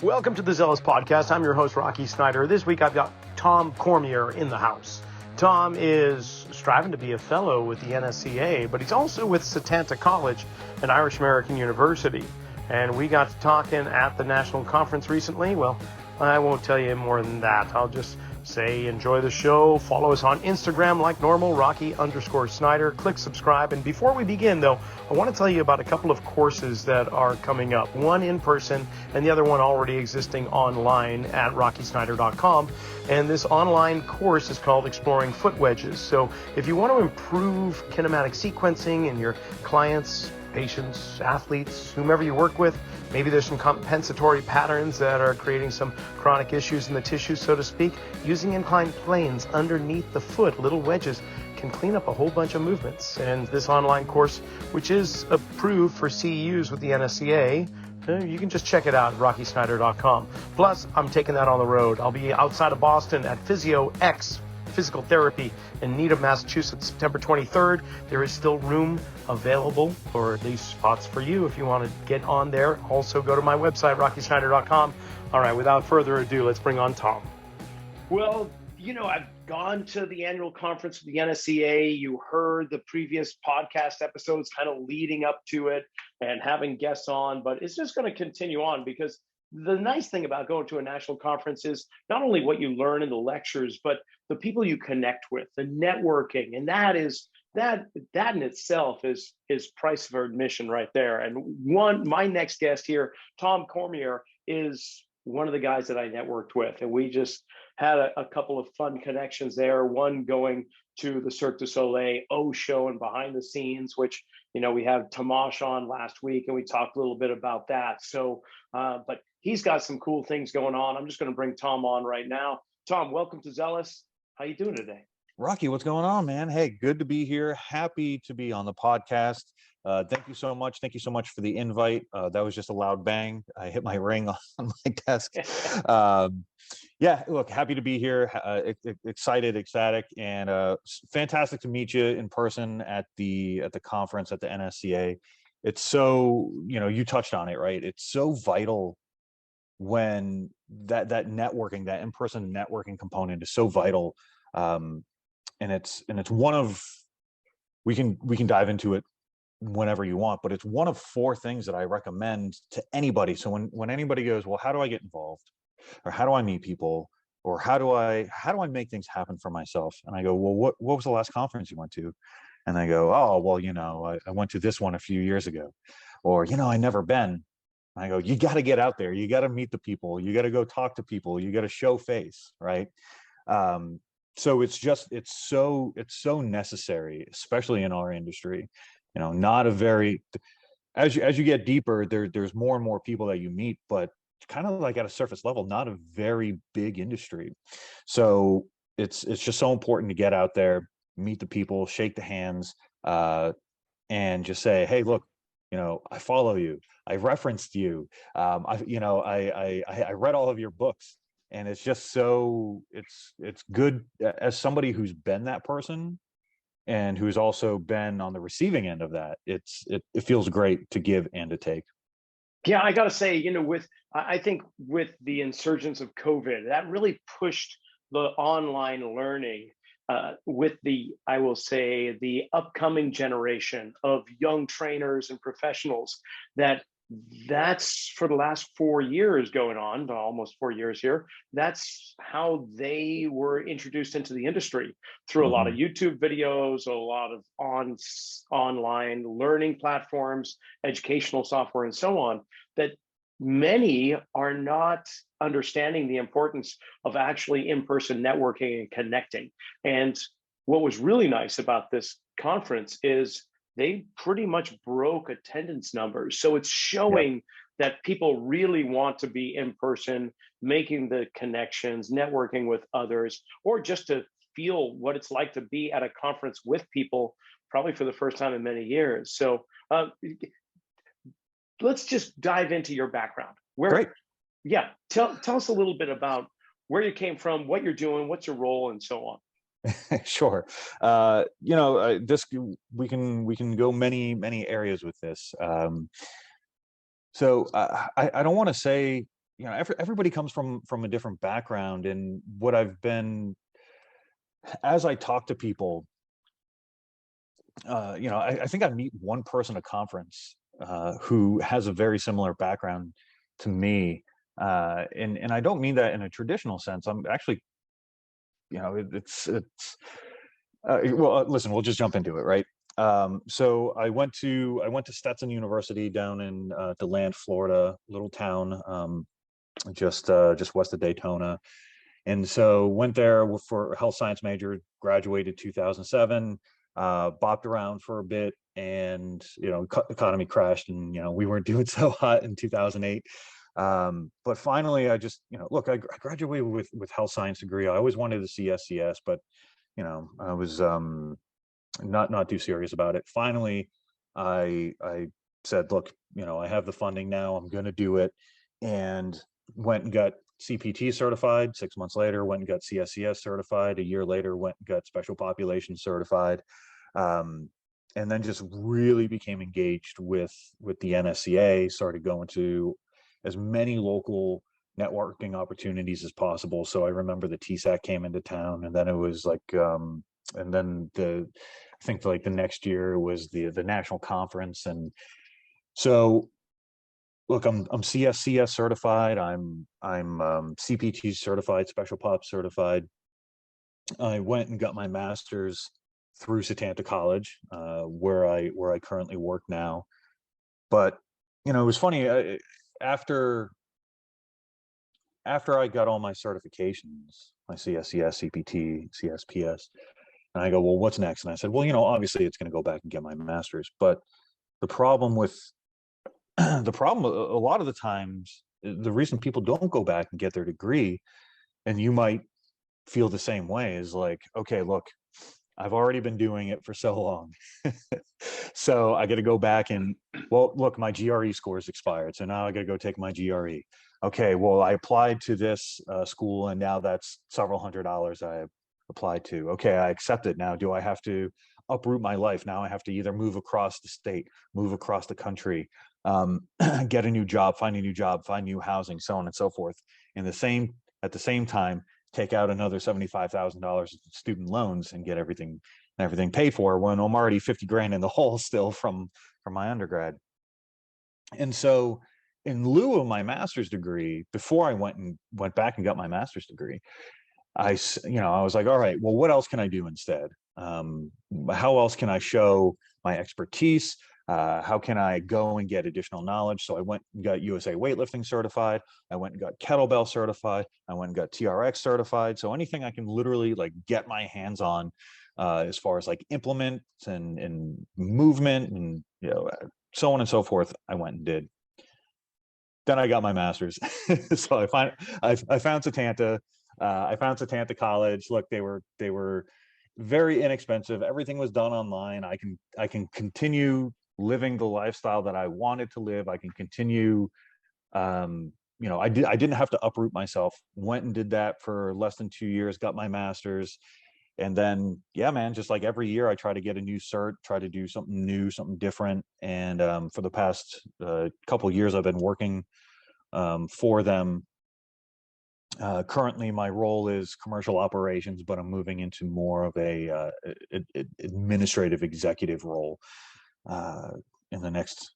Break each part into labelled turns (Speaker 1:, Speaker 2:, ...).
Speaker 1: Welcome to the Zealous Podcast. I'm your host, Rocky Snyder. This week I've got Tom Cormier in the house. Tom is striving to be a fellow with the NSCA, but he's also with Setanta College, an Irish-American university. And we got to talking at the national conference recently. Well, I won't tell you more than that. I'll just say enjoy the show. Follow us on Instagram like normal, Rocky_Snyder. Click subscribe. And before we begin, though, I want to tell you about a couple of courses that are coming up. One in person and the other one already existing online at rockysnyder.com. And this online course is called Exploring Foot Wedges. So if you want to improve kinematic sequencing in your clients, patients, athletes, whomever you work with, maybe there's some compensatory patterns that are creating some chronic issues in the tissue, so to speak. Using inclined planes underneath the foot, little wedges, can clean up a whole bunch of movements. And this online course, which is approved for CEUs with the NSCA, you can just check it out at rockysnyder.com. Plus, I'm taking that on the road. I'll be outside of Boston at Physio X Physical Therapy in Needham, Massachusetts, September 23rd. There is still room available for these spots for you if you want to get on there. Also, go to my website, rockysnyder.com. All right, without further ado, let's bring on Tom. Well, I've gone to the annual conference with the NSCA. You heard the previous podcast episodes kind of leading up to it and having guests on, but it's just going to continue on because the nice thing about going to a national conference is not only what you learn in the lectures, but the people you connect with, the networking, and that in itself is price for admission right there. And my next guest here, Tom Cormier, is one of the guys that I networked with, and we just had a couple of fun connections there. One going to the Cirque du Soleil O show and behind the scenes, which we had Tomash on last week, and we talked a little bit about that. So, but he's got some cool things going on. I'm just going to bring Tom on right now. Tom, welcome to Zealous. How you doing today?
Speaker 2: Rocky, what's going on, man? Hey, good to be here. Happy to be on the podcast. Thank you so much. Thank you so much for the invite. That was just a loud bang. I hit my ring on my desk. Yeah, look, happy to be here. Excited, ecstatic, and fantastic to meet you in person at the conference at the NSCA. It's so, you touched on it, right? It's so vital when that networking, that in-person networking component is so vital. And it's one of, we can dive into it whenever you want, but it's one of 4 things that I recommend to anybody. So when anybody goes, well, how do I get involved, or how do I meet people, or how do I make things happen for myself? And I go, well, what was the last conference you went to? And they go, oh, well, I went to this one a few years ago, or I never been. And I go, you got to get out there. You got to meet the people. You got to go talk to people. You got to show face, right? So it's so necessary, especially in our industry. Not a very, as you get deeper, there's more and more people that you meet, but kind of like at a surface level, not a very big industry. So it's just so important to get out there, meet the people, shake the hands, and just say, hey, look, I follow you, I referenced you, I read all of your books. And it's just so it's good as somebody who's been that person and who's also been on the receiving end of that. It feels great to give and to take.
Speaker 1: Yeah, I got to say, I think with the insurgence of COVID, that really pushed the online learning with I will say, the upcoming generation of young trainers and professionals that's for the last 4 years going on, almost 4 years here. That's how they were introduced into the industry through a lot of YouTube videos, a lot of online learning platforms, educational software, and so on, that many are not understanding the importance of actually in-person networking and connecting. And what was really nice about this conference is they pretty much broke attendance numbers. So it's showing that people really want to be in person, making the connections, networking with others, or just to feel what it's like to be at a conference with people, probably for the first time in many years. So let's just dive into your background.
Speaker 2: Great.
Speaker 1: Yeah, tell us a little bit about where you came from, what you're doing, what's your role, and so on.
Speaker 2: Sure. This we can go many areas with this. So I don't want to say everybody comes from a different background. And what I've been, as I talk to people, I think I meet one person at conference who has a very similar background to me. And I don't mean that in a traditional sense. I'm actually, listen, we'll just jump into it, right? So I went to Stetson University down in DeLand, Florida, little town, just west of Daytona. And so went there for a health science major, graduated 2007, bopped around for a bit, and economy crashed, and we weren't doing so hot in 2008. But finally, I just look, I graduated with health science degree. I always wanted to see SCS, but I was not too serious about it. Finally, I said, look, I have the funding now. I'm going to do it, and went and got CPT certified. 6 months later, went and got CSCS certified. A year later, went and got special population certified. And then just really became engaged with the NSCA, started going to as many local networking opportunities as possible. So I remember the TSAC came into town, and then it was like, and then I think like the next year was the national conference. And so look, I'm CSCS certified. I'm CPT certified, special pop certified. I went and got my master's through Setanta College, where I currently work now. But it was funny, after I got all my certifications, my CSCS, CPT, CSPS, and I go, well, what's next? And I said, well, obviously it's going to go back and get my master's. But the problem a lot of the times, the reason people don't go back and get their degree, and you might feel the same way, is like, okay, look, I've already been doing it for so long. So I got to go back and, well, look, my GRE scores expired. So now I got to go take my GRE. Okay, well, I applied to this school, and now that's several $100s I applied to. Okay, I accept it. Now, do I have to uproot my life? Now I have to either move across the state, move across the country, get a new job, find a new job, find new housing, so on and so forth. And at the same time, take out another $75,000 in student loans and get everything paid for, when I'm already 50 grand in the hole still from my undergrad. And so in lieu of my master's degree, before I went back and got my master's degree, I was like, all right, well, what else can I do instead? How else can I show my expertise? How can I go and get additional knowledge? So I went and got USA weightlifting certified. I went and got kettlebell certified. I went and got TRX certified. So anything I can literally like get my hands on, as far as like implements and movement and so on and so forth, I went and did. Then I got my master's. So I found Setanta. I found Setanta College. Look, they were very inexpensive. Everything was done online. I can continue living the lifestyle that I wanted to live. I can continue. I didn't have to uproot myself. Went and did that for less than 2 years. Got my master's, and then man, just like every year, I try to get a new cert, try to do something new, something different. And for the past couple of years, I've been working for them. Currently, my role is commercial operations, but I'm moving into more of a administrative executive role in the next,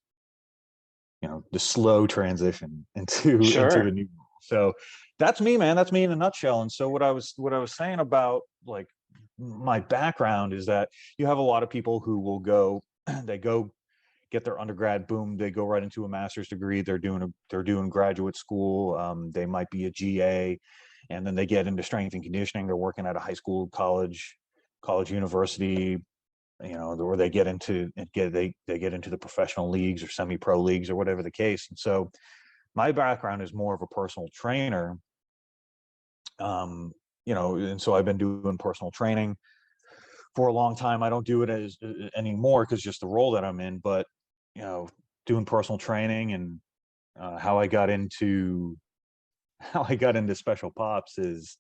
Speaker 2: the slow transition into a new role. So that's me, man. That's me in a nutshell. And so what I was saying about like my background is that you have a lot of people who will go, they go get their undergrad, boom, they go right into a master's degree. They're doing graduate school. They might be a GA, and then they get into strength and conditioning. They're working at a high school, college, university, or they get into the professional leagues or semi-pro leagues or whatever the case. And so my background is more of a personal trainer. And so I've been doing personal training for a long time. I don't do it anymore because just the role that I'm in, but doing personal training and how I got into special pops is,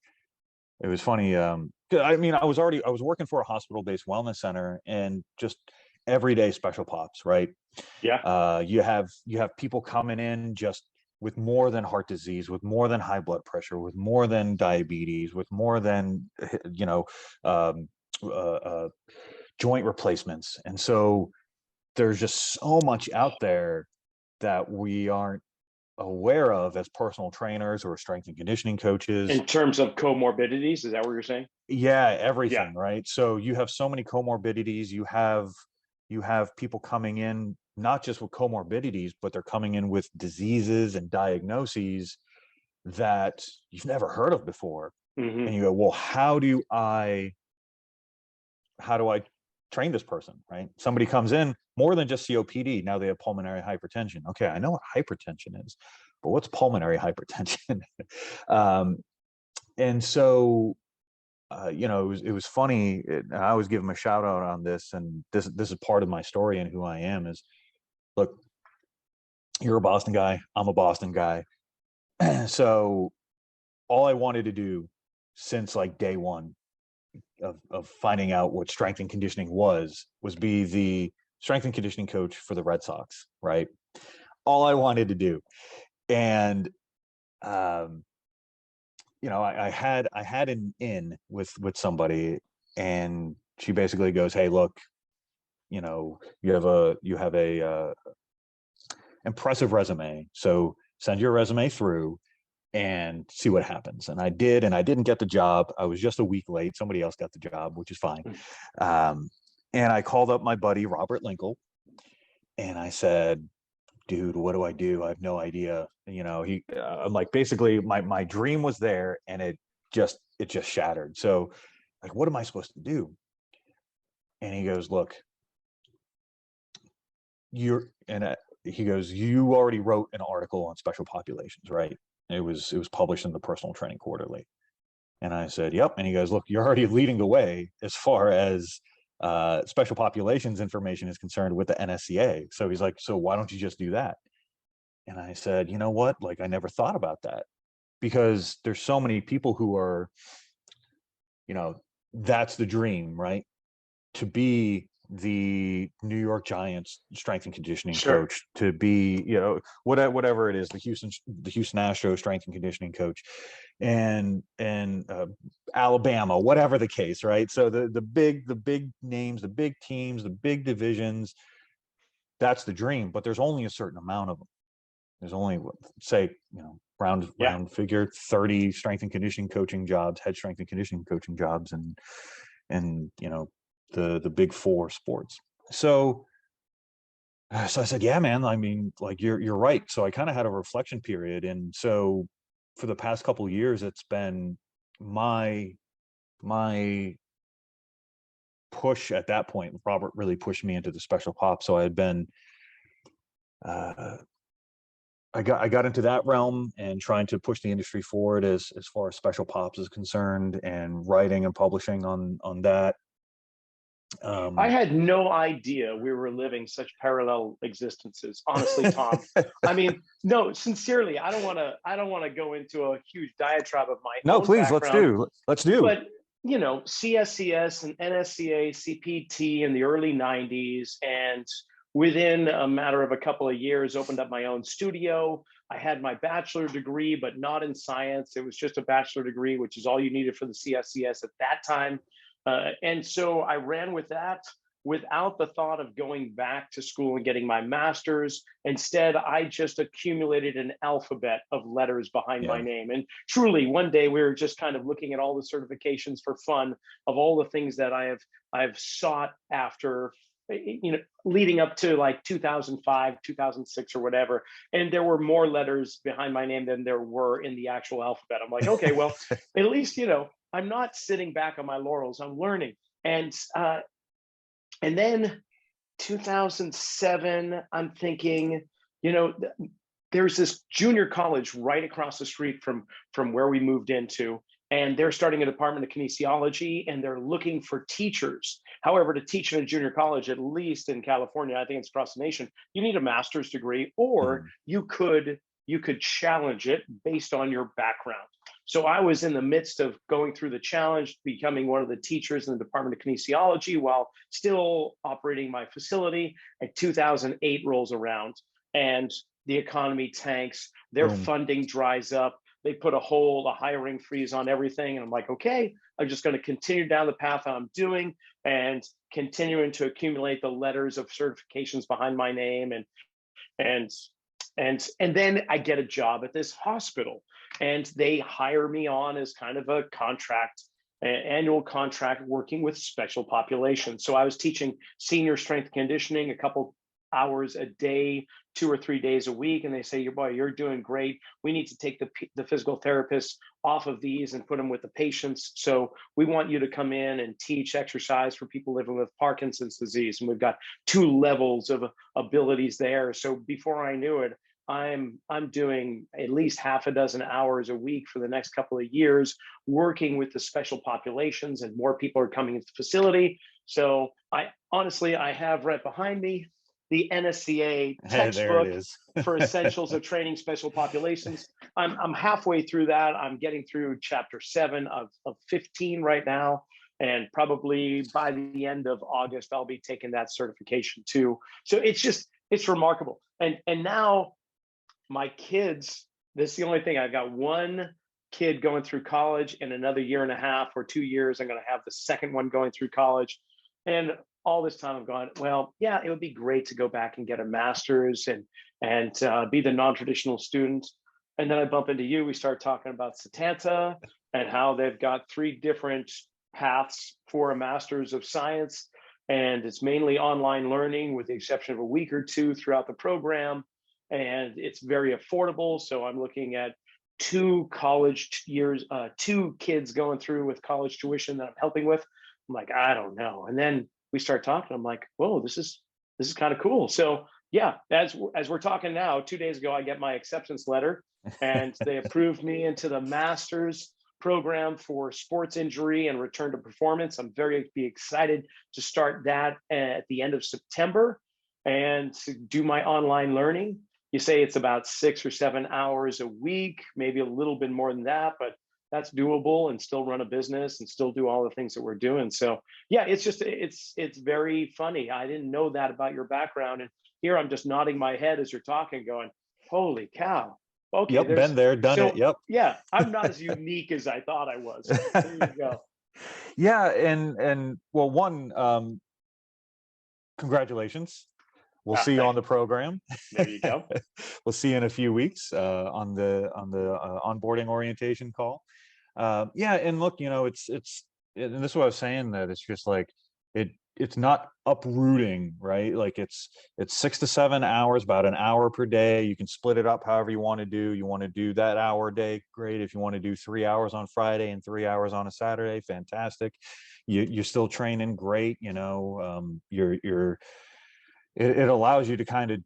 Speaker 2: it was funny. I was working for a hospital-based wellness center, and just everyday special pops, right?
Speaker 1: Yeah.
Speaker 2: You have people coming in just with more than heart disease, with more than high blood pressure, with more than diabetes, with more than, um, joint replacements. And so there's just so much out there that we aren't aware of as personal trainers or strength and conditioning coaches.
Speaker 1: In terms of comorbidities, is that what you're saying?
Speaker 2: Yeah, everything,
Speaker 1: Yeah.
Speaker 2: right? So you have so many comorbidities. You have people coming in not just with comorbidities, but they're coming in with diseases and diagnoses that you've never heard of before.
Speaker 1: Mm-hmm.
Speaker 2: And you go, well, how do I train this person, right? Somebody comes in more than just COPD. Now they have pulmonary hypertension. Okay, I know what hypertension is, but what's pulmonary hypertension? And so, it was funny. I always give them a shout out on this, and this is part of my story and who I am. Is, look, you're a Boston guy. I'm a Boston guy. So all I wanted to do since like day one of finding out what strength and conditioning was be the strength and conditioning coach for the Red Sox, right? All I wanted to do. And I had an in with somebody, and she basically goes, hey, look, you have a impressive resume, so send your resume through and see what happens. And I did, and I didn't get the job. I was just a week late. Somebody else got the job, which is fine. And I called up my buddy Robert Linkle, and I said, dude, what do I do? I have no idea. I'm like, basically my dream was there, and it just shattered. So, like, what am I supposed to do? And he goes, look, he goes, you already wrote an article on special populations, right? It was published in the Personal Training Quarterly. And I said, yep. And he goes, look, you're already leading the way as far as special populations information is concerned with the NSCA. So he's like, so why don't you just do that? And I said, you know what? Like, I never thought about that, because there's so many people who are, that's the dream, right? To be the New York Giants strength and conditioning coach, to be, whatever it is, the Houston Astros strength and conditioning coach, and Alabama, whatever the case, right? So the big names, the big teams, the big divisions, that's the dream. But there's only a certain amount of them. There's only, say, round figure 30 strength and conditioning coaching jobs, head strength and conditioning coaching jobs, and the big four sports. So I said, yeah, man, I mean, like, you're right. So I kind of had a reflection period. And so for the past couple of years, it's been my push at that point. Robert really pushed me into the special pop. So I had been, I got into that realm and trying to push the industry forward as far as special pops is concerned, and writing and publishing on that.
Speaker 1: I had no idea we were living such parallel existences, honestly, Tom. I mean, no, sincerely, I don't want to go into a huge diatribe of my own
Speaker 2: please,
Speaker 1: background.
Speaker 2: let's do.
Speaker 1: But CSCS and NSCA, CPT in the early 90s, and within a matter of a couple of years, opened up my own studio. I had my bachelor degree, but not in science. It was just a bachelor degree, which is all you needed for the CSCS at that time. And so I ran with that without the thought of going back to school and getting my master's. Instead, I just accumulated an alphabet of letters behind my name. And truly, one day we were just kind of looking at all the certifications for fun of all the things that I've sought after, leading up to like 2005, 2006 or whatever. And there were more letters behind my name than there were in the actual alphabet. I'm like, okay, well, at least, I'm not sitting back on my laurels. I'm learning. And then 2007, I'm thinking, there's this junior college right across the street from where we moved into, and they're starting a department of kinesiology, and they're looking for teachers. However, to teach in a junior college, at least in California, I think it's across the nation, you need a master's degree, or you could challenge it based on your background. So I was in the midst of going through the challenge, becoming one of the teachers in the Department of Kinesiology while still operating my facility. And 2008 rolls around, and the economy tanks, their
Speaker 2: Boom.
Speaker 1: funding dries up, they put a hiring freeze on everything. And I'm like, okay, I'm just going to continue down the path I'm doing and continuing to accumulate the letters of certifications behind my name. And and then I get a job at this hospital, and they hire me on as kind of a contract, annual contract, working with special populations. So I was teaching senior strength conditioning a couple hours a day, 2 or 3 days a week, and they say, "Your boy, you're doing great. We need to take the physical therapists off of these and put them with the patients. So we want you to come in and teach exercise for people living with Parkinson's disease." And we've got 2 levels of abilities there. So before I knew it, I'm doing at least half a dozen hours a week for the next couple of years, working with the special populations, and more people are coming into the facility. So I have right behind me the NSCA
Speaker 2: Hey, there it
Speaker 1: textbook
Speaker 2: is.
Speaker 1: for essentials of training special populations. I'm halfway through that. I'm getting through chapter 7 of 15 right now. And probably by the end of August, I'll be taking that certification too. So it's remarkable. And now my kids, this is the only thing. I've got one kid going through college. In another year and a half or 2 years, I'm going to have the second one going through college. And all this time I'm going, well, yeah, it would be great to go back and get a master's and be the non-traditional student. And then I bump into you. We start talking about Setanta and how they've got 3 different paths for a master's of science. And it's mainly online learning with the exception of a week or 2 throughout the program. And it's very affordable. So I'm looking at 2 college years, 2 kids going through with college tuition that I'm helping with. I'm like, I don't know. And then we start talking. I'm like, whoa, this is kind of cool. So yeah, as we're talking now, 2 days ago, I get my acceptance letter, and they approved me into the master's program for sports injury and return to performance. I'm very excited to start that at the end of September and to do my online learning. You say it's about 6 or 7 hours a week, maybe a little bit more than that, but that's doable, and still run a business and still do all the things that we're doing. So yeah, it's very funny. I didn't know that about your background. And here I'm just nodding my head as you're talking, going, holy cow. Okay,
Speaker 2: Yep, been there, done it. Yep.
Speaker 1: Yeah, I'm not as unique as I thought I was. So there you go.
Speaker 2: Yeah, and well, one, congratulations. We'll see you on the program.
Speaker 1: There you go.
Speaker 2: We'll see you in a few weeks on the onboarding orientation call. Yeah, and look, it's and this is what I was saying, that it's just like it's not uprooting, right? Like it's 6 to 7 hours, about an hour per day. You can split it up however you want to do. You want to do that hour a day, great. If you want to do 3 hours on Friday and 3 hours on a Saturday, fantastic. You're still training, great. It allows you to kind of,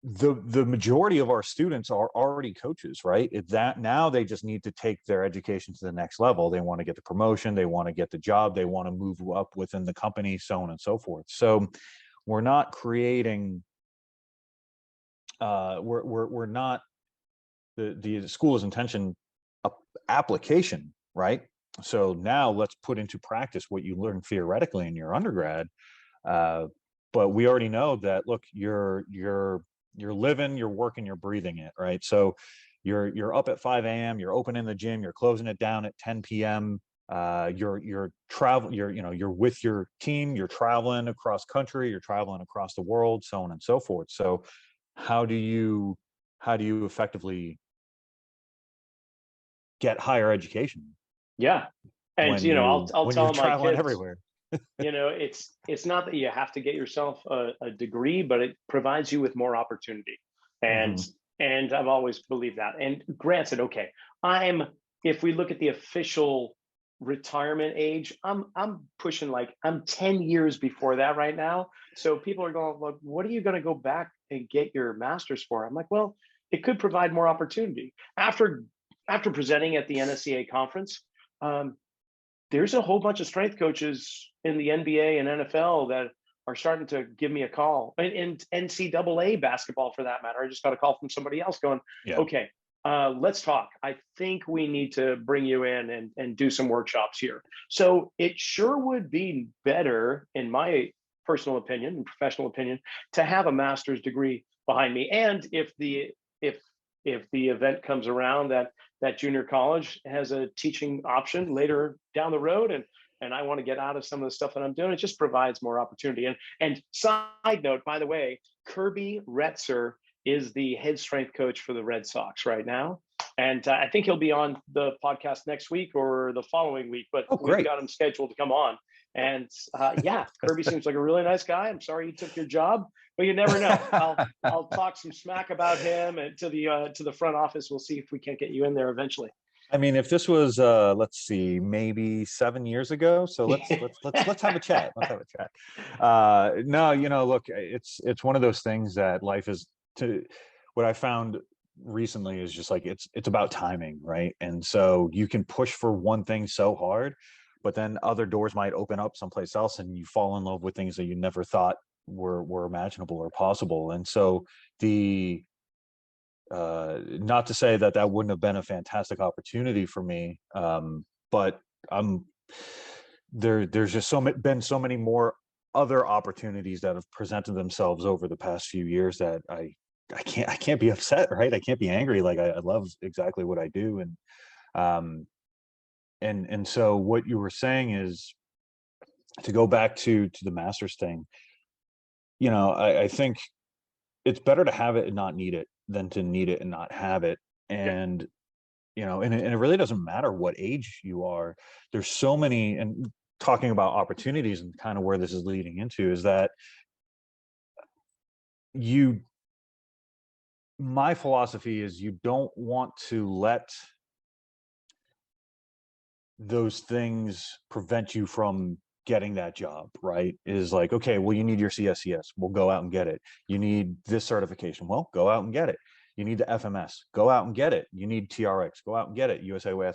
Speaker 2: the majority of our students are already coaches, right? It's that now they just need to take their education to the next level. They want to get the promotion, they want to get the job, they want to move up within the company, so on and so forth. So we're not creating, we're not the school's intention application, right? So now let's put into practice what you learned theoretically in your undergrad. But we already know that, look, you're living, you're working, you're breathing it, right? So you're up at 5 a.m., you're opening the gym, you're closing it down at 10 p.m. You're traveling, you're with your team, you're traveling across country, you're traveling across the world, so on and so forth. So how do you effectively get higher education?
Speaker 1: Yeah. And I'll tell my kids
Speaker 2: everywhere.
Speaker 1: It's not that you have to get yourself a degree, but it provides you with more opportunity. And I've always believed that. And granted, okay, if we look at the official retirement age, I'm pushing, like, I'm 10 years before that right now. So people are going, look, what are you going to go back and get your master's for? I'm like, well, it could provide more opportunity. After presenting at the NSCA conference, there's a whole bunch of strength coaches in the NBA and NFL that are starting to give me a call, and NCAA basketball for that matter. I just got a call from somebody else going, okay, let's talk. I think we need to bring you in and do some workshops here. So it sure would be better, in my personal opinion and professional opinion, to have a master's degree. behind me. And if the event comes around that junior college has a teaching option later down the road, and I want to get out of some of the stuff that I'm doing, it just provides more opportunity. And side note, by the way, Kirby Retzer is the head strength coach for the Red Sox right now. And I think he'll be on the podcast next week or the following week, but we've got him scheduled to come on. And yeah, Kirby seems like a really nice guy. I'm sorry he took your job, but you never know. I'll talk some smack about him and to the front office. We'll see if we can't get you in there eventually.
Speaker 2: I mean, if this was let's see, maybe 7 years ago, so let's have a chat. Let's have a chat. No, look, it's one of those things that life is. What I found recently is just like it's about timing, right? And so you can push for one thing so hard, but then other doors might open up someplace else, and you fall in love with things that you never thought were imaginable or possible. And so not to say that wouldn't have been a fantastic opportunity for me, but there's just been so many more other opportunities that have presented themselves over the past few years that I can't be upset, right? I can't be angry. Like I love exactly what I do. And so what you were saying is, to go back to the master's thing, I think it's better to have it and not need it than to need it and not have it. And, and it really doesn't matter what age you are. There's so many, and talking about opportunities and kind of where this is leading into is that my philosophy is you don't want to let those things prevent you from getting that job, right? Is like, okay, well, you need your CSCS, we'll go out and get it. You need this certification, well, go out and get it. You need the FMS, go out and get it. You need TRX, go out and get it. USA Way,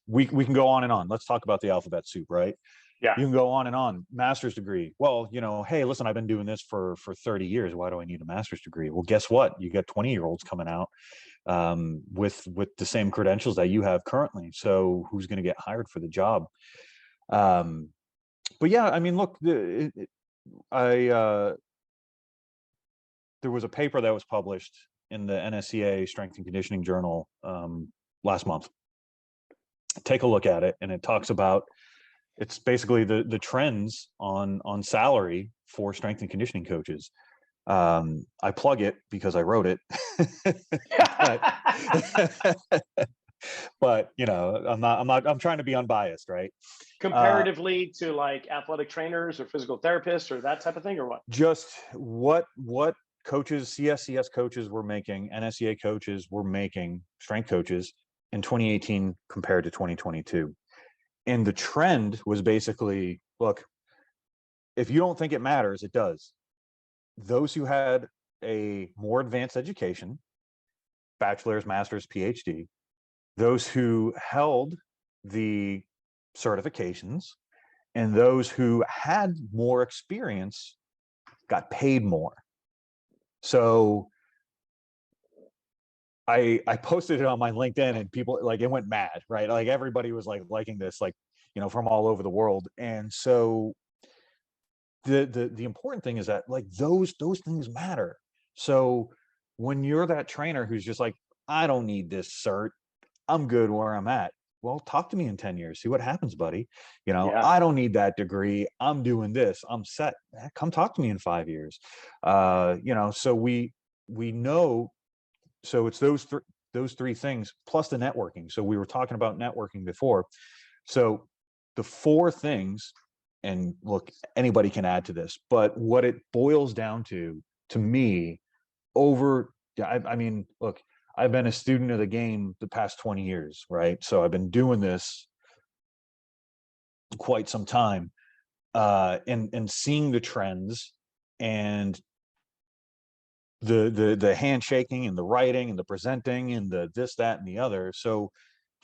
Speaker 2: we can go on and on. Let's talk about the alphabet soup, right? Yeah. You can go on and on. Master's degree. Well, hey, listen, I've been doing this for 30 years. Why do I need a master's degree? Well, guess what? You got 20-year-olds coming out with the same credentials that you have currently. So who's going to get hired for the job? But yeah, I mean, look, there was a paper that was published in the NSCA Strength and Conditioning Journal last month. Take a look at it, and it talks about, it's basically the trends on salary for strength and conditioning coaches. I plug it because I wrote it. But I'm trying to be unbiased, right?
Speaker 1: Comparatively to like athletic trainers or physical therapists or that type of thing, or what?
Speaker 2: Just what coaches, CSCS coaches were making, NSCA coaches were making, strength coaches in 2018 compared to 2022. And the trend was basically, look, if you don't think it matters, it does. Those who had a more advanced education, bachelor's, master's, PhD, those who held the certifications, and those who had more experience got paid more. So I posted it on my LinkedIn, and people, like, it went mad, right? Like everybody was like liking this, like, from all over the world. And so the important thing is that, like, those things matter. So when you're that trainer who's just like, I don't need this cert, I'm good where I'm at. Well, talk to me in 10 years, see what happens, buddy. I don't need that degree, I'm doing this, I'm set. Come talk to me in 5 years. So we know. So it's those three things plus the networking. So we were talking about networking before. So the four things, and look, anybody can add to this, but what it boils down to me, I mean, look, I've been a student of the game the past 20 years, right? So I've been doing this quite some time, and seeing the trends, and the handshaking and the writing and the presenting and the this, that, and the other. So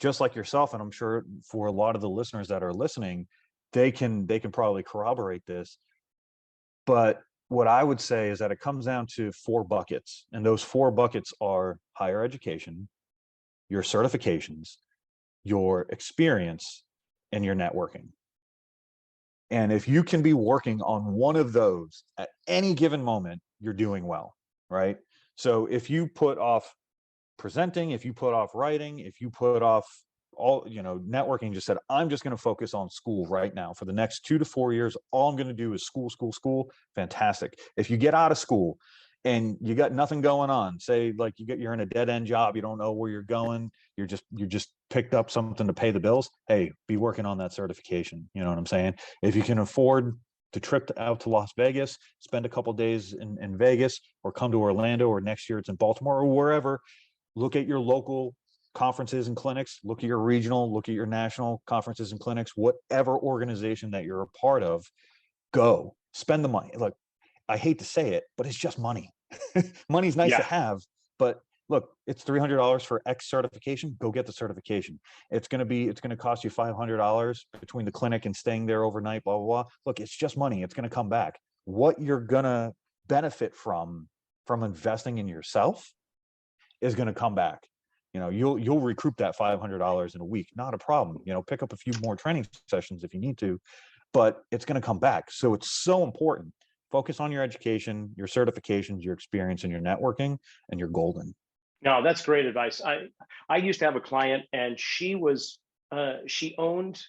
Speaker 2: just like yourself, and I'm sure for a lot of the listeners that are listening, they can probably corroborate this. But what I would say is that it comes down to 4 buckets, and those 4 buckets are higher education, your certifications, your experience, and your networking. And if you can be working on one of those at any given moment, you're doing well, right? So if you put off presenting, if you put off writing, if you put off all, networking, just said, I'm just going to focus on school right now for the next 2 to 4 years. All I'm going to do is school, school, school. Fantastic. If you get out of school and you got nothing going on, say like you're in a dead end job, you don't know where you're going, you just picked up something to pay the bills. Hey, be working on that certification. You know what I'm saying? If you can afford to trip out to Las Vegas, spend a couple days in Vegas, or come to Orlando, or next year it's in Baltimore or wherever, look at your local conferences and clinics, look at your regional, look at your national conferences and clinics, whatever organization that you're a part of, go spend the money. Look, I hate to say it, but it's just money. Money's nice to have, but look, it's $300 for X certification. Go get the certification. It's going to cost you $500 between the clinic and staying there overnight, blah, blah, blah. Look, it's just money. It's going to come back. What you're going to benefit from investing in yourself is going to come back. You'll recoup that $500 in a week. Not a problem. Pick up a few more training sessions if you need to, but it's going to come back. So it's so important. Focus on your education, your certifications, your experience, and your networking, and you're golden.
Speaker 1: No, that's great advice. I used to have a client, and she owned,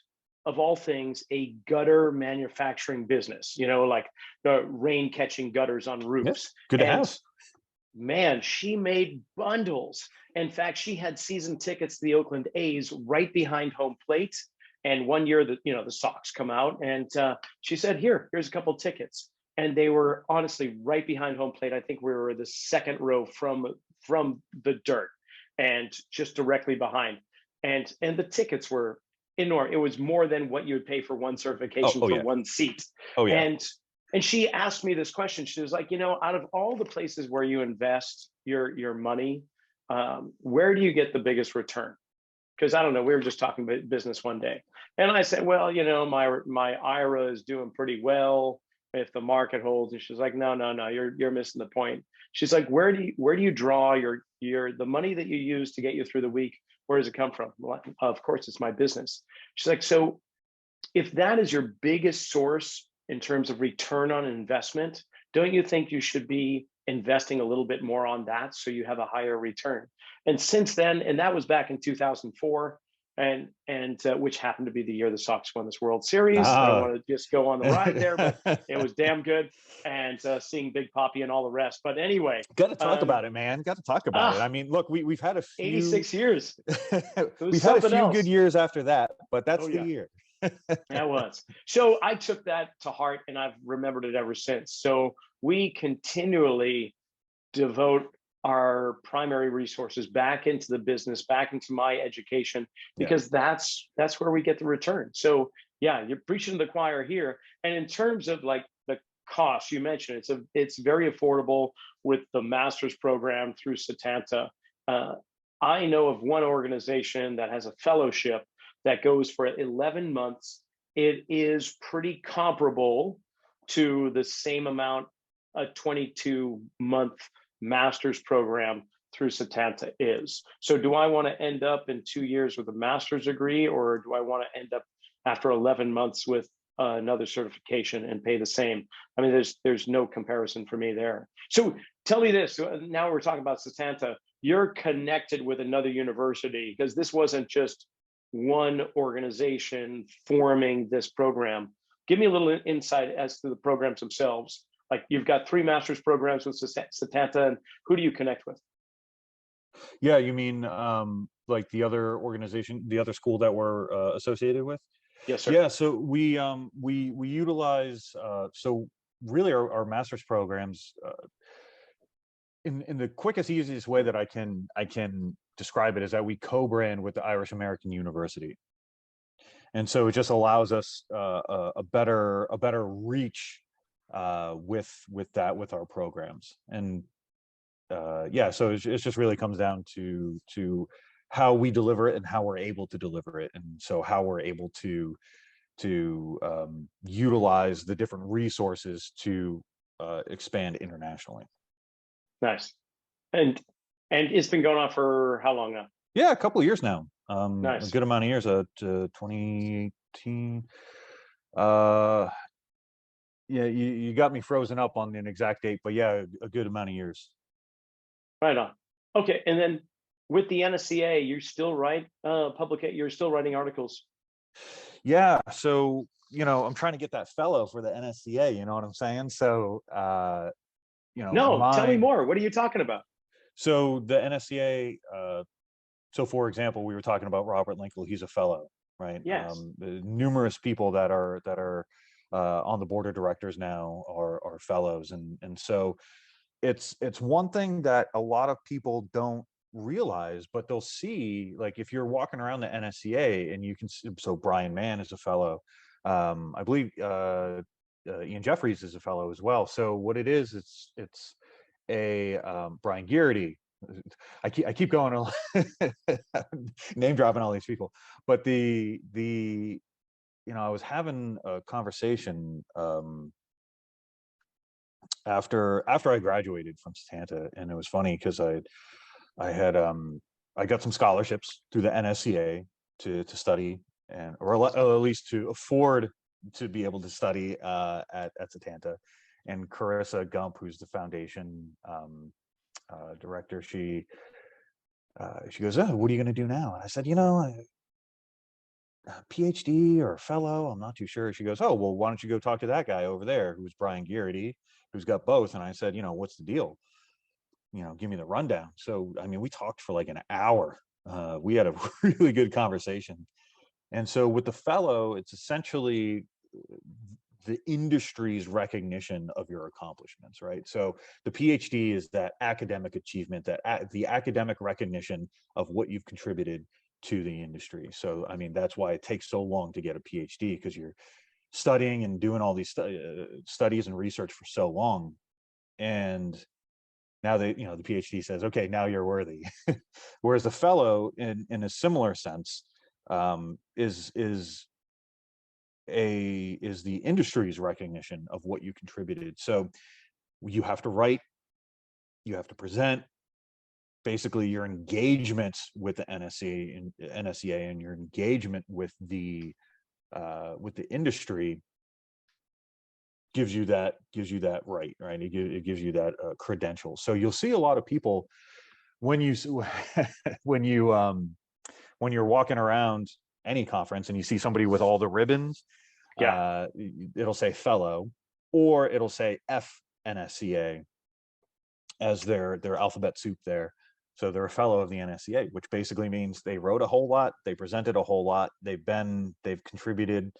Speaker 1: of all things, a gutter manufacturing business, like the rain catching gutters on roofs.
Speaker 2: Yes, good to have.
Speaker 1: Man, she made bundles. In fact, she had season tickets to the Oakland A's right behind home plate. And one year, the Sox come out, and she said, here's a couple tickets. And they were honestly right behind home plate. I think we were the second row from the dirt, and just directly behind. And the tickets were enormous. It was more than what you would pay for one certification for one seat.
Speaker 2: Oh yeah.
Speaker 1: And she asked me this question. She was like, out of all the places where you invest your money, where do you get the biggest return? Because I don't know, we were just talking about business one day. And I said, well, my IRA is doing pretty well if the market holds. And she's like, no, you're missing the point. She's like, where do you draw the money that you use to get you through the week? Where does it come from? Well, of course, it's my business. She's like, so if that is your biggest source in terms of return on investment, don't you think you should be investing a little bit more on that so you have a higher return? And since then, and that was back in 2004, and which happened to be the year the Sox won this World Series. I don't want to just go on the ride there, but it was damn good. And seeing Big Papi and all the rest. But anyway,
Speaker 2: got to talk about it, man. Got to talk about it. I mean, look, we've had a few
Speaker 1: 86 years.
Speaker 2: We've had a few good years after that, but that's the year.
Speaker 1: That was. So I took that to heart, and I've remembered it ever since. So we continually devote our primary resources back into the business, back into my education, because that's where we get the return. So yeah, you're preaching to the choir here. And in terms of like the cost, you mentioned it's very affordable with the master's program through Setanta. I know of one organization that has a fellowship that goes for 11 months. It is pretty comparable to the same amount a 22-month master's program through Setanta is. So do I want to end up in 2 years with a master's degree, or do I want to end up after 11 months with another certification and pay the same? I mean, there's no comparison for me there. So tell me this, now we're talking about Setanta, you're connected with another university, because this wasn't just one organization forming this program. Give me a little insight as to the programs themselves. Like, you've got 3 master's programs with Setanta, and who do you connect with?
Speaker 2: Yeah, you mean like the other organization, the other school that we're associated with?
Speaker 1: Yes, sir.
Speaker 2: Yeah, so we utilize so really our master's programs in the quickest, easiest way that I can describe it is that we co-brand with the Irish American University, and so it just allows us a better reach with our programs. And yeah, so it just really comes down to how we deliver it and how we're able to deliver it, and so how we're able to utilize the different resources to expand internationally.
Speaker 1: Nice. And it's been going on for how long now?
Speaker 2: Yeah, a couple of years now.
Speaker 1: Nice.
Speaker 2: A good amount of years. 2018. Yeah, you got me frozen up on an exact date, but yeah, a good amount of years.
Speaker 1: Right on. Okay, and then with the NSCA, you still write you're still writing articles.
Speaker 2: Yeah, so I'm trying to get that fellow for the NSCA, you know what I'm saying? So
Speaker 1: No, tell me
Speaker 2: my
Speaker 1: more. What are you talking about?
Speaker 2: so the NSCA, so for example, we were talking about Robert Linkle, he's a fellow, right?
Speaker 1: Yes.
Speaker 2: Numerous people that are on the board of directors now are fellows, and so it's one thing that a lot of people don't realize, but they'll see, like, if you're walking around the NSCA and you can see, so Brian Mann is a fellow, I believe Ian Jeffries is a fellow as well. So what it is, it's a Brian Garrity. I keep going name dropping all these people, but I was having a conversation after I graduated from Setanta, and it was funny because I got some scholarships through the NSCA to study, or at least to afford to be able to study at Setanta. And Carissa Gump, who's the foundation director, she goes, "Oh, what are you going to do now?" And I said, PhD or fellow, I'm not too sure. She goes, "Oh, well, why don't you go talk to that guy over there, who's Brian Garrity, who's got both?" And I said, "What's the deal? Give me the rundown." So, I mean, we talked for like an hour. We had a really good conversation. And so with the fellow, it's essentially the industry's recognition of your accomplishments, right? So the PhD is that academic achievement, the academic recognition of what you've contributed to the industry. So, I mean, that's why it takes so long to get a PhD, because you're studying and doing all these studies and research for so long. And now the PhD says, okay, now you're worthy. Whereas the fellow, in a similar sense, is the industry's recognition of what you contributed. So you have to write, you have to present. Basically, your engagement with the NSCA and your engagement with the industry gives you that right. It gives you that credential. So you'll see a lot of people when you when you when you're walking around any conference and you see somebody with all the ribbons,
Speaker 1: Yeah.
Speaker 2: it'll say fellow, or it'll say FNSCA as their alphabet soup there. So they're a fellow of the NSCA, which basically means they wrote a whole lot, they presented a whole lot, they've contributed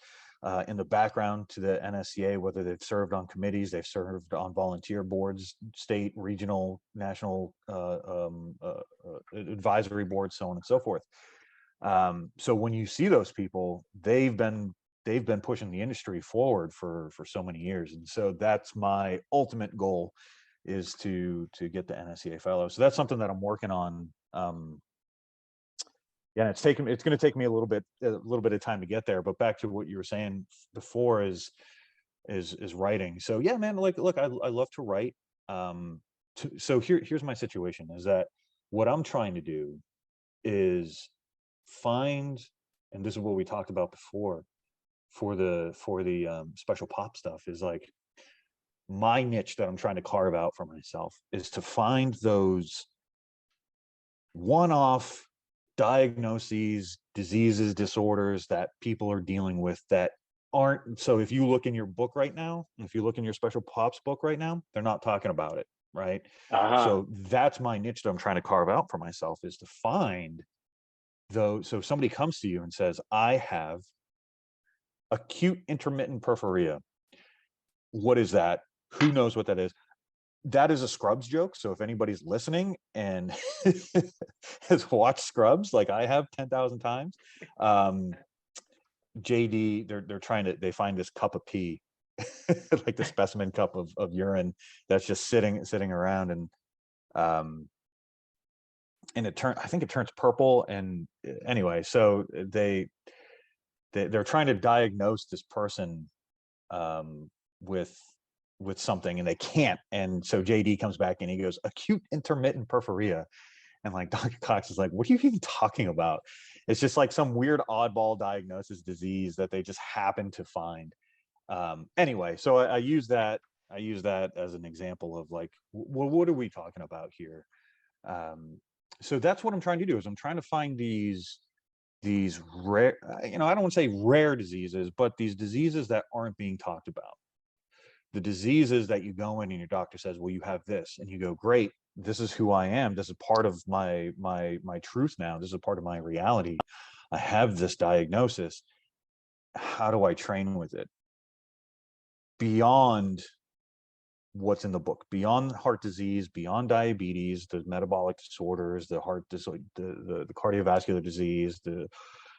Speaker 2: in the background to the NSCA, whether they've served on committees, they've served on volunteer boards, state, regional, national advisory boards, so on and so forth. So when you see those people, they've been pushing the industry forward for so many years, and so that's my ultimate goal, is to get the NSCA fellow. So that's something that I'm working on. Yeah, it's going to take me a little bit of time to get there. But back to what you were saying before is writing. So yeah, man, like, look, I love to write. So here's my situation, is that what I'm trying to do is find, and this is what we talked about before, for the special pop stuff, is like, my niche that I'm trying to carve out for myself is to find those one-off diagnoses, diseases, disorders that people are dealing with that aren't. So if you look in your book right now, if you look in your special pops book right now, they're not talking about it, right? So that's my niche that I'm trying to carve out for myself, is to find those. So if somebody comes to you and says, I have acute intermittent porphyria, what is that? Who knows what that is? That is a Scrubs joke. So if anybody's listening and has watched Scrubs, like I have 10,000 times, JD, they find this cup of pee, like the specimen cup of urine that's just sitting around, and I think it turns purple. And anyway, so they're trying to diagnose this person with something, and they can't. And so JD comes back and he goes, acute intermittent porphyria. And like Dr. Cox is like, what are you even talking about? It's just like some weird oddball diagnosis disease that they just happen to find. Anyway, so I use that as an example of like, what are we talking about here? So that's what I'm trying to do, is I'm trying to find these rare, I don't want to say rare diseases, but these diseases that aren't being talked about. The diseases that you go in and your doctor says, well, you have this, and you go, great, this is who I am. This is part of my truth now. This is a part of my reality. I have this diagnosis. How do I train with it? Beyond what's in the book, beyond heart disease, beyond diabetes, the metabolic disorders, the the cardiovascular disease, the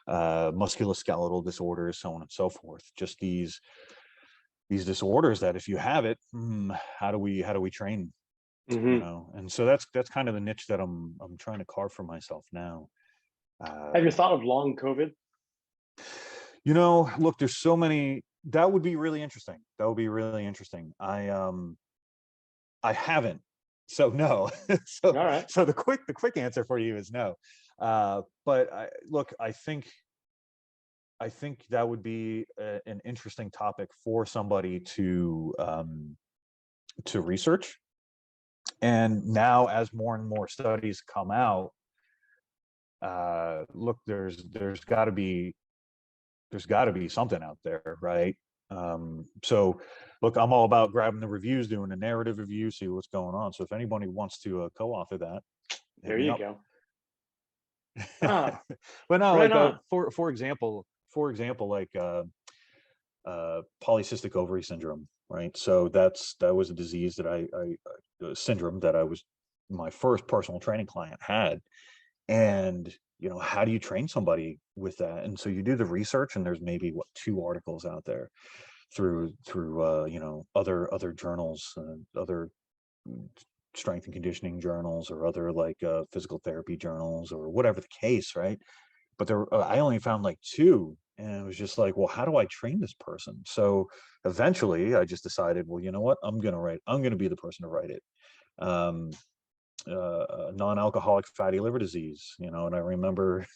Speaker 2: musculoskeletal disorders, so on and so forth. Just these disorders that if you have it, how do we train? And so that's kind of the niche that I'm trying to carve for myself now.
Speaker 1: Have you thought of long COVID?
Speaker 2: Look, there's so many. That would be really interesting. I haven't, so no. So,
Speaker 1: all right.
Speaker 2: So the quick answer for you is no. But I think that would be an interesting topic for somebody to research. And now, as more and more studies come out, look, there's got to be something out there, right? So look, I'm all about grabbing the reviews, doing a narrative review, see what's going on. So if anybody wants to co-author that,
Speaker 1: there you go.
Speaker 2: But no,
Speaker 1: right
Speaker 2: like for example, like polycystic ovary syndrome, right? So that was a disease that a syndrome that my first personal training client had. And how do you train somebody with that? And so you do the research, and there's maybe 2 articles out there through other journals, other strength and conditioning journals, or other like physical therapy journals, or whatever the case, right? But I only found like 2, and it was just like, well, how do I train this person? So eventually I just decided, well, you know what, I'm gonna be the person to write it. Non-alcoholic fatty liver disease, and I remember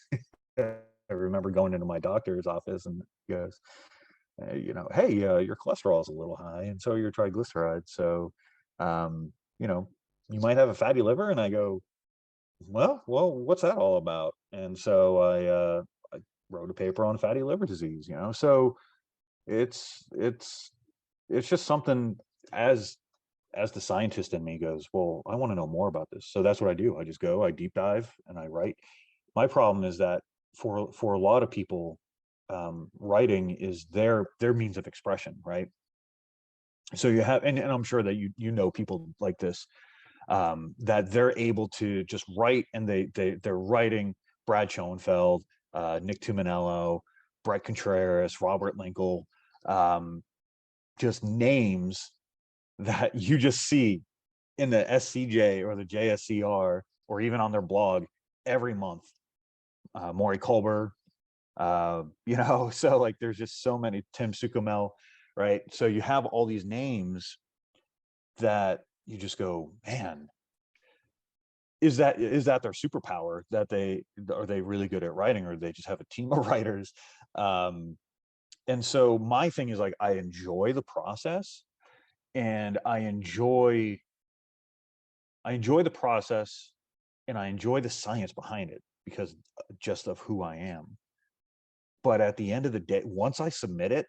Speaker 2: going into my doctor's office, and he goes, hey, your cholesterol is a little high, and so your triglycerides, so you might have a fatty liver. And I go, well, what's that all about? And so I wrote a paper on fatty liver disease. So it's just something, as the scientist in me goes, well, I want to know more about this. So that's what I do. I just go, I deep dive, and I write. My problem is that for a lot of people, writing is their means of expression, right? So you have, and I'm sure that people like this, that they're able to just write, and they're writing Brad Schoenfeld, Nick Tuminello, Brett Contreras, Robert Linkle, just names that you just see in the SCJ or the JSCR, or even on their blog every month. Maury Kolber, so like there's just so many, Tim Sukumel, right? So you have all these names that you just go, man, is that their superpower? That are they really good at writing, or they just have a team of writers? And so my thing is, like, I enjoy the process, and I enjoy the process, and I enjoy the science behind it, because just of who I am. But at the end of the day, once I submit it,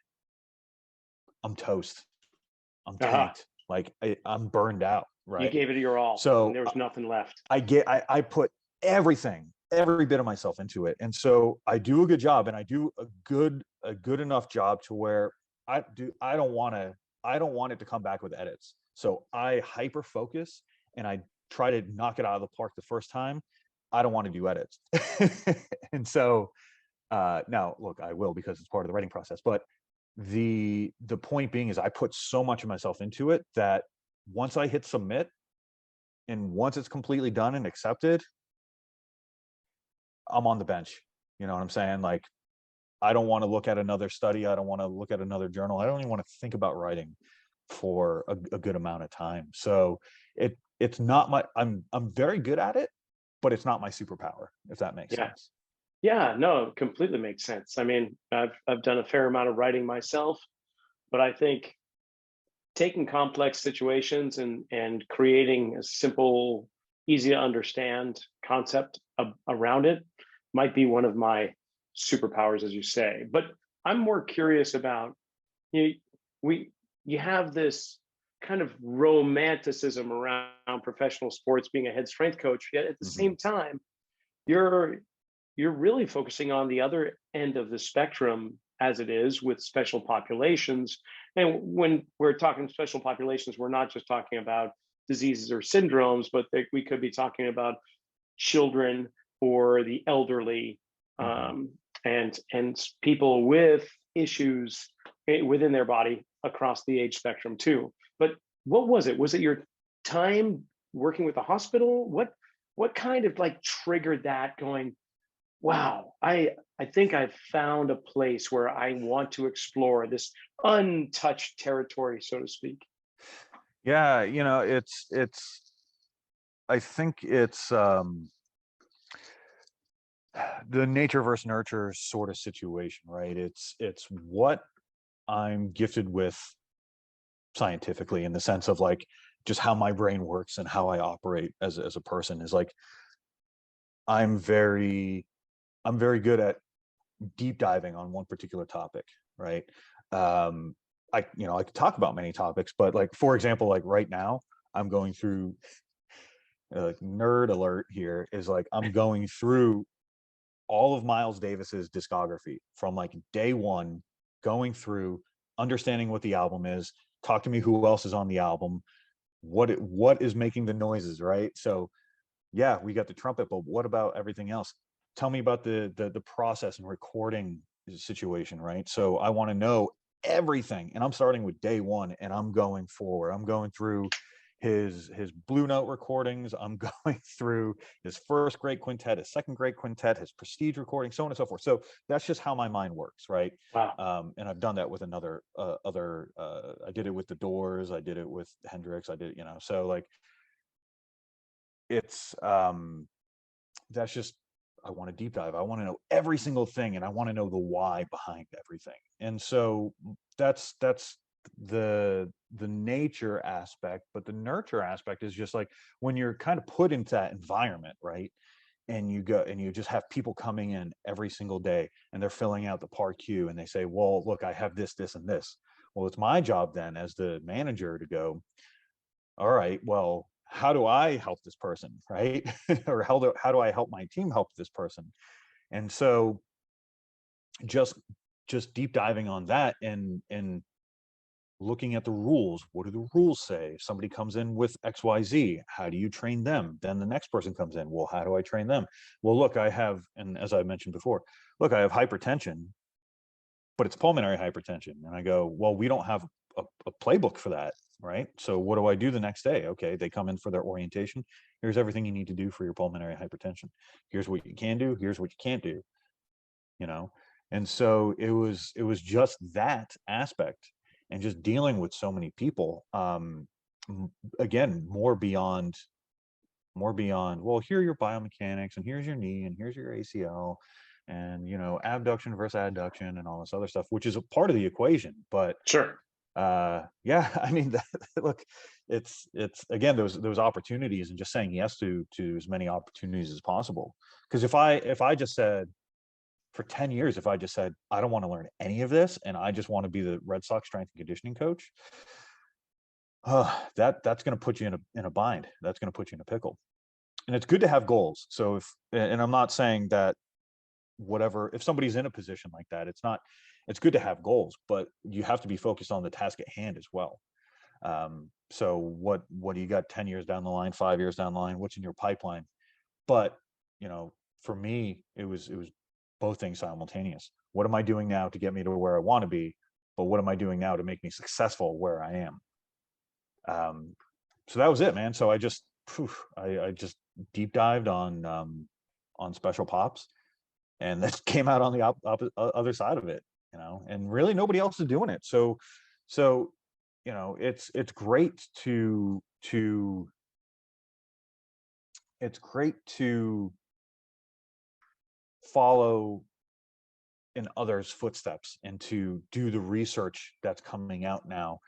Speaker 2: I'm toast. I'm tanked. Like I'm burned out. Right.
Speaker 1: You gave it your all.
Speaker 2: So
Speaker 1: and there was nothing left.
Speaker 2: I put every bit of myself into it. And so I do a good job, and I do a good enough job to where I don't want it to come back with edits. So I hyper focus, and I try to knock it out of the park the first time. I don't want to do edits. And so now, look, I will, because it's part of the writing process. But the point being is, I put so much of myself into it that once I hit submit, and once it's completely done and accepted, I'm on the bench. You know what I'm saying? Like, I don't want to look at another study. I don't want to look at another journal. I don't even want to think about writing for a good amount of time. So it's not my, I'm very good at it, but it's not my superpower, if that makes sense.
Speaker 1: Yeah, no, it completely makes sense. I mean, I've done a fair amount of writing myself, but I think taking complex situations and creating a simple easy to understand concept around it might be one of my superpowers, as you say. But I'm more curious about, you we you have this kind of romanticism around professional sports, being a head strength coach, yet at the
Speaker 2: Mhm.
Speaker 1: same time you're you're really focusing on the other end of the spectrum, as it is with special populations. And when we're talking special populations, we're not just talking about diseases or syndromes, but we could be talking about children or the elderly,
Speaker 2: Mhm.
Speaker 1: um, and people with issues within their body across the age spectrum too. But what was it? Was it your time working with the hospital? What kind of like triggered that going, wow, I think I've found a place where I want to explore this untouched territory, so to speak.
Speaker 2: Yeah, it's I think it's the nature versus nurture sort of situation, right? It's what I'm gifted with scientifically, in the sense of like just how my brain works and how I operate as a person, is like I'm very I'm very good at deep diving on one particular topic, right? Um, I could talk about many topics, but like for example, like right now, I'm going through nerd alert here is like I'm going through all of Miles Davis's discography from like day one, going through, understanding what the album is. Talk to me who else is on the album, what is making the noises, right? So yeah, we got the trumpet, but what about everything else? Tell me about the process and recording situation, right? So I want to know everything, and I'm starting with day one, and I'm going forward. I'm going through his Blue Note recordings. I'm going through his first great quintet, his second great quintet, his Prestige recording, so on and so forth. So that's just how my mind works, right?
Speaker 1: Wow.
Speaker 2: And I've done that with I did it with the Doors, I did it with Hendrix, I did, so like it's that's just, I want to deep dive. I want to know every single thing, and I want to know the why behind everything. And so that's the nature aspect, but the nurture aspect is just like when you're kind of put into that environment, right? And you go and you just have people coming in every single day, and they're filling out the par queue, and they say, well, look, I have this, this, and this. Well, it's my job then as the manager to go, all right, well, how do I help this person, right? Or how do I help my team help this person? And so just just deep diving on that, and looking at the rules. What do the rules say? If somebody comes in with XYZ, how do you train them? Then the next person comes in, well, how do I train them? Well, look, I have, and as I mentioned before, look, I have hypertension, but it's pulmonary hypertension. And I go, well, we don't have a playbook for that, right? So what do I do the next day? Okay, they come in for their orientation. Here's everything you need to do for your pulmonary hypertension. Here's what you can do. Here's what you can't do. You know, and so it was just that aspect, and just dealing with so many people. Again, more beyond. Well, here are your biomechanics, and here's your knee, and here's your ACL, and abduction versus adduction and all this other stuff, which is a part of the equation. But
Speaker 1: Sure.
Speaker 2: yeah, I mean, look, it's again those opportunities, and just saying yes to as many opportunities as possible. Because if I just said, for 10 years, if I just said I don't want to learn any of this, and I just want to be the Red Sox strength and conditioning coach, that's going to put you in a bind. That's going to put you in a pickle. And it's good to have goals. So and I'm not saying that, whatever, if somebody's in a position like that, it's good to have goals, but you have to be focused on the task at hand as well. So what do you got 10 years down the line, 5 years down the line? What's in your pipeline? But for me, it was both things simultaneous. What am I doing now to get me to where I want to be? But what am I doing now to make me successful where I am? So that was it, man. So I just deep dived on special pops, and that came out on the other side of it, and really nobody else is doing it. So it's great to follow in others' footsteps, and to do the research that's coming out now.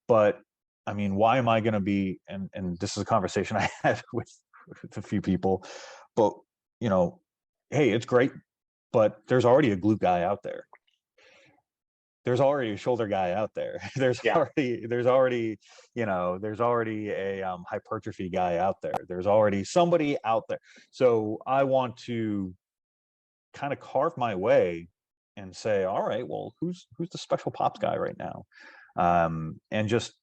Speaker 2: But I mean, why am I going to be, and this is a conversation I had with a few people, but you know, hey, it's great, but there's already a glute guy out there. There's already a shoulder guy out there.
Speaker 1: Yeah.
Speaker 2: There's already, there's already a hypertrophy guy out there. There's already somebody out there. So I want to kind of carve my way and say, all right, well, who's the special pops guy right now? And just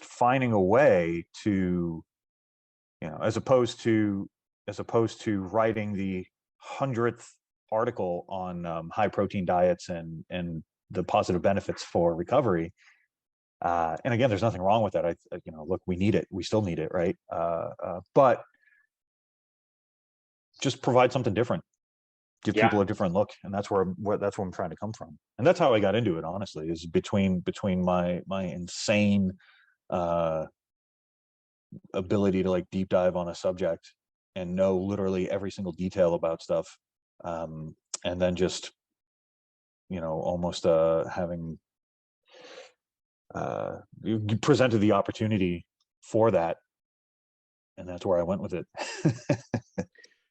Speaker 2: finding a way to, as opposed to writing the 100th article on high protein diets and the positive benefits for recovery. And again, there's nothing wrong with that. Look, we need it. We still need it, right? But just provide something different. Give
Speaker 1: Yeah.
Speaker 2: people a different look, and that's where I'm trying to come from. And that's how I got into it, honestly, is between my insane ability to like deep dive on a subject and know literally every single detail about stuff, and then just almost having presented the opportunity for that, and that's where I went with it.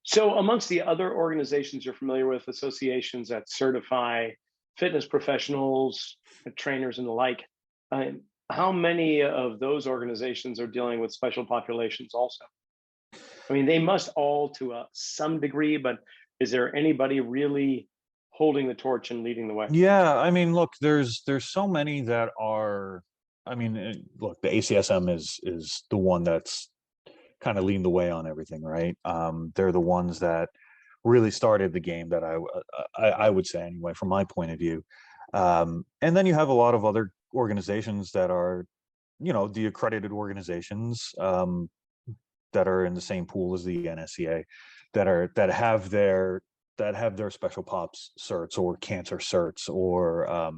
Speaker 1: So amongst the other organizations you're familiar with, associations that certify fitness professionals, trainers and the like, how many of those organizations are dealing with special populations also? I mean, they must all to some degree, but is there anybody really holding the torch and leading the way?
Speaker 2: Yeah, I mean, look, there's so many that are, I mean, look, the ACSM is the one that's kind of leading the way on everything, right? They're the ones that really started the game, that I would say, anyway, from my point of view. And then you have a lot of other organizations that are, the accredited organizations, that are in the same pool as the NSCA, that have their special pops certs or cancer certs, or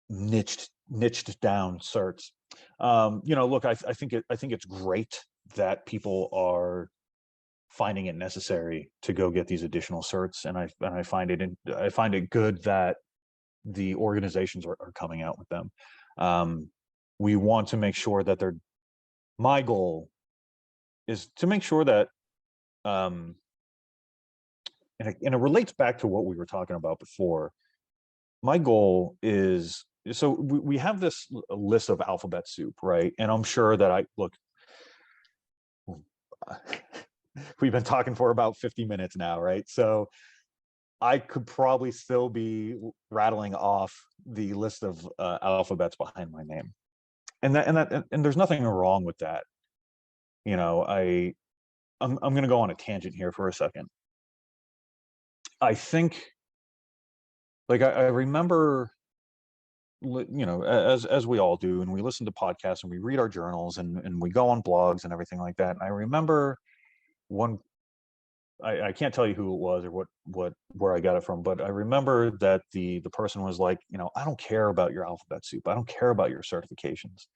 Speaker 2: niched down certs. Look, I think it's great that people are finding it necessary to go get these additional certs, and I find it good that the organizations are coming out with them. We want to make sure that my goal is to make sure that, and it relates back to what we were talking about before. My goal is, so we have this list of alphabet soup, right? And I'm sure that we've been talking for about 50 minutes now, right? So I could probably still be rattling off the list of alphabets behind my name, and there's nothing wrong with that. I'm going to go on a tangent here for a second. I think, like, I remember, as we all do, and we listen to podcasts and we read our journals and we go on blogs and everything like that. And I remember one, I can't tell you who it was or where I got it from, but I remember that the person was like, I don't care about your alphabet soup. I don't care about your certifications.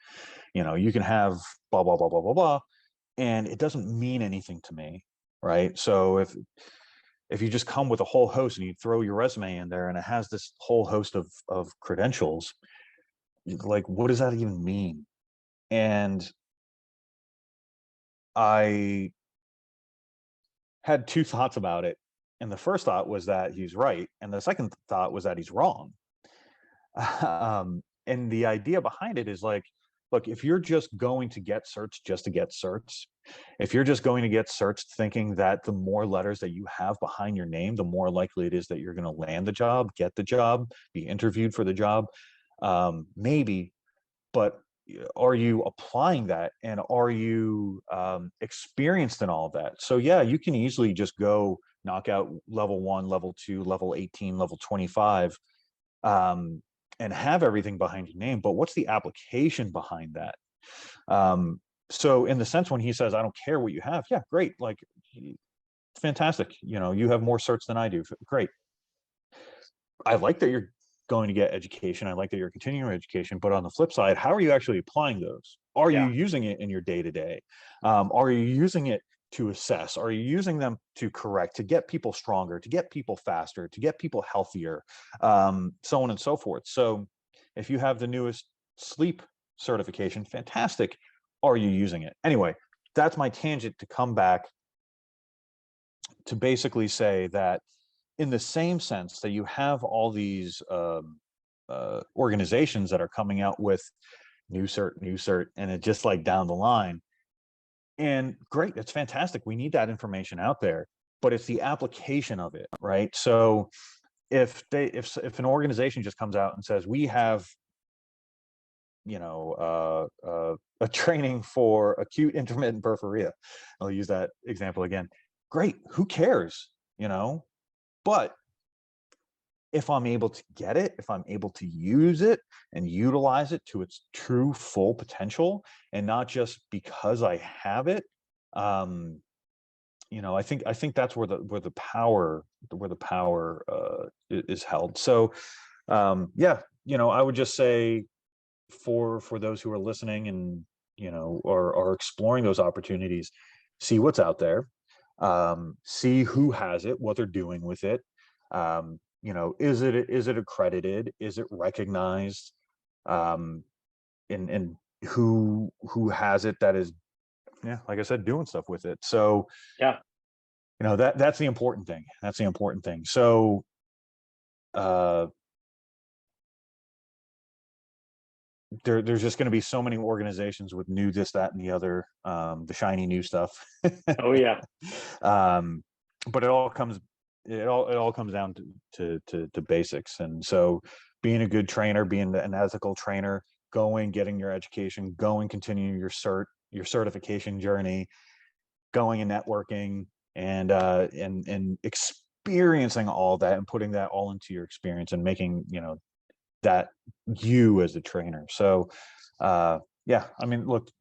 Speaker 2: You can have blah, blah, blah, blah, blah, blah, and it doesn't mean anything to me, right? So if you just come with a whole host and you throw your resume in there and it has this whole host of credentials, like, what does that even mean? And I had two thoughts about it. And the first thought was that he's right. And the second thought was that he's wrong. And the idea behind it is like, look, if you're just going to get certs just to get certs, if you're just going to get certs thinking that the more letters that you have behind your name, the more likely it is that you're going to land the job, get the job, be interviewed for the job, maybe, but are you applying that, and are you experienced in all of that? So yeah, you can easily just go knock out level 1, level 2, level 18, level 25, and have everything behind your name, but what's the application behind that? So in the sense, when he says, I don't care what you have, yeah, great, like, fantastic, you have more certs than I do, great. I like that you're going to get education. I like that you're continuing education, but on the flip side, how are you actually applying those? Are you using it in your day-to-day? Are you using it to assess? Are you using them to correct, to get people stronger, to get people faster, to get people healthier, so on and so forth? So if you have the newest sleep certification. Fantastic. Are you using it? Anyway, that's my tangent to come back to basically say that in the same sense that you have all these organizations that are coming out with new cert, and it just like down the line. And great, it's fantastic. We need that information out there, but it's the application of it, right? So if an organization just comes out and says, we have, a training for acute intermittent porphyria, I'll use that example again. Great, who cares, But if I'm able to get it, if I'm able to use it and utilize it to its true full potential, and not just because I have it, I think that's where the power is held. So, I would just say for those who are listening and are exploring those opportunities, see what's out there, see who has it, what they're doing with it. Is it accredited? Is it recognized? And who has it that is, like I said, doing stuff with it. So
Speaker 1: yeah,
Speaker 2: that's the important thing. So there's just going to be so many organizations with new this, that, and the other, the shiny new stuff.
Speaker 1: Oh yeah.
Speaker 2: But it all comes down to basics. And so being a good trainer, being an ethical trainer, getting your education, continuing your certification journey, going and networking, and experiencing all that, and putting that all into your experience, and making that you as a trainer. So look,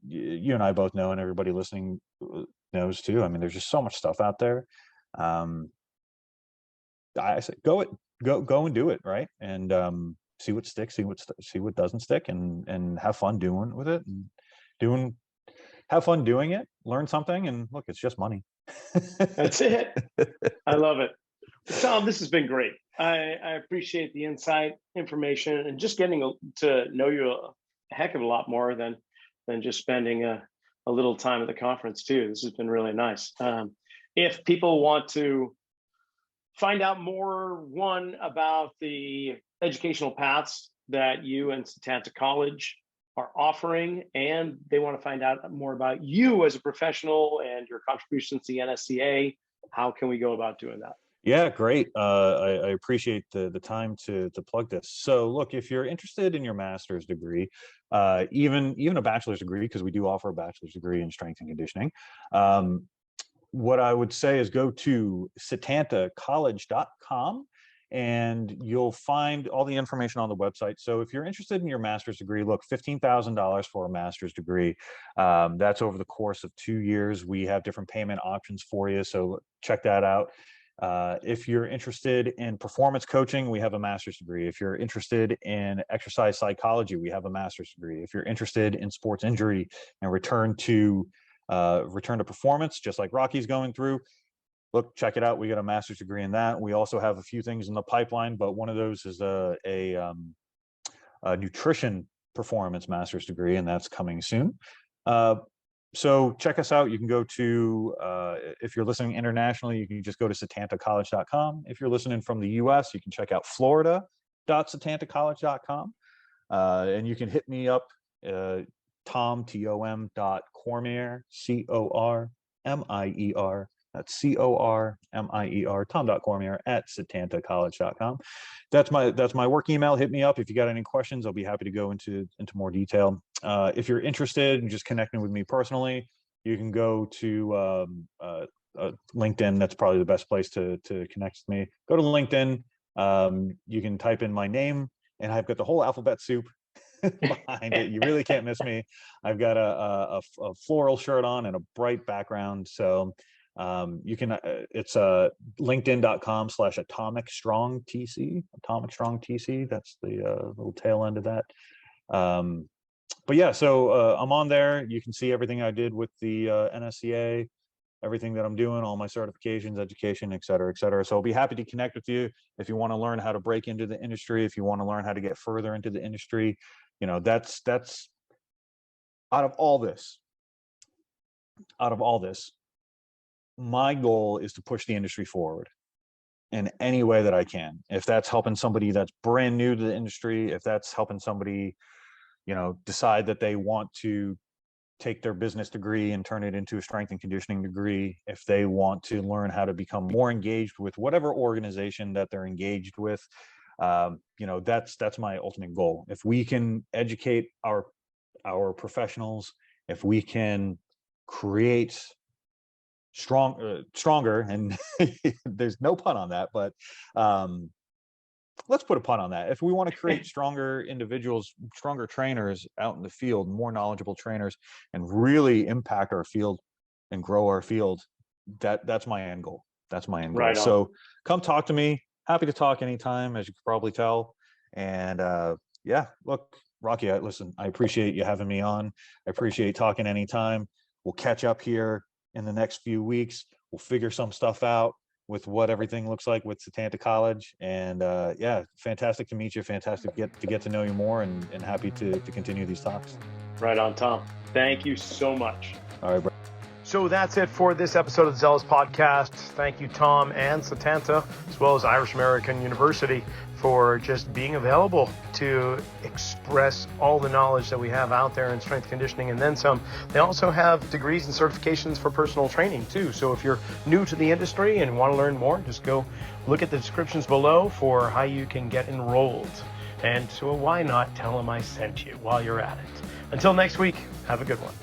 Speaker 2: you and I both know, and everybody listening knows too, there's just so much stuff out there. I say go and do it, right? And see what sticks, see what doesn't stick, and have fun doing with it, and have fun doing it, learn something, and look, it's just money.
Speaker 1: That's it. I love it. Tom, this has been great. I appreciate the insight, information, and just getting to know you a heck of a lot more than just spending a little time at the conference too. This has been really nice. If people want to find out more, one, about the educational paths that you and Setanta College are offering, and they want to find out more about you as a professional and your contributions to the NSCA, how can we go about doing that?
Speaker 2: Yeah, great. I appreciate the time to plug this. So look, if you're interested in your master's degree, even a bachelor's degree, because we do offer a bachelor's degree in strength and conditioning, what I would say is go to setantacollege.com, and you'll find all the information on the website. So if you're interested in your master's degree, look, $15,000 for a master's degree. That's over the course of 2 years. We have different payment options for you, so check that out. If you're interested in performance coaching, we have a master's degree. If you're interested in exercise psychology, we have a master's degree. If you're interested in sports injury and return to performance, just like Rocky's going through, look, check it out. We got a master's degree in that. We also have a few things in the pipeline, but one of those is a nutrition performance master's degree, and that's coming soon. So check us out. You can go to, if you're listening internationally, you can just go to setantacollege.com. If you're listening from the US, you can check out florida.setantacollege.com. And you can hit me up, Tom, Tom.Cormier, Cormier. That's Cormier, Tom.Cormier at setantacollege.com. That's my work email. Hit me up if you got any questions. I'll be happy to go into more detail. If you're interested in just connecting with me personally, you can go to LinkedIn. That's probably the best place to connect with me. Go to LinkedIn. You can type in my name, and I've got the whole alphabet soup behind it. You really can't miss me. I've got a floral shirt on and a bright background. So you can, it's linkedin.com/atomicstrongtc. That's the little tail end of that. But yeah, so I'm on there. You can see everything I did with the NSCA, everything that I'm doing, all my certifications, education, et cetera, et cetera. So I'll be happy to connect with you if you want to learn how to break into the industry, if you want to learn how to get further into the industry. That's out of all this, my goal is to push the industry forward in any way that I can. If that's helping somebody that's brand new to the industry, if that's helping somebody, decide that they want to take their business degree and turn it into a strength and conditioning degree, if they want to learn how to become more engaged with whatever organization that they're engaged with, that's my ultimate goal. If we can educate our professionals, if we can create stronger, and there's no pun on that, but let's put a pun on that. If we want to create stronger individuals, stronger trainers out in the field, more knowledgeable trainers, and really impact our field and grow our field, that's my end goal. That's my end goal.
Speaker 1: Right on.
Speaker 2: So come talk to me. Happy to talk anytime, as you can probably tell. And look, Rocky, listen, I appreciate you having me on. I appreciate talking anytime. We'll catch up here in the next few weeks. We'll figure some stuff out with what everything looks like with Setanta College. And fantastic to meet you. Fantastic to get to know you more, and happy to continue these talks.
Speaker 1: Right on, Tom. Thank you so much.
Speaker 2: All right, bro.
Speaker 1: So that's it for this episode of the Zealous Podcast. Thank you, Tom and Setanta, as well as Irish American University, for just being available to express all the knowledge that we have out there in strength conditioning and then some. They also have degrees and certifications for personal training too. So if you're new to the industry and want to learn more, just go look at the descriptions below for how you can get enrolled. And so why not tell them I sent you while you're at it. Until next week, have a good one.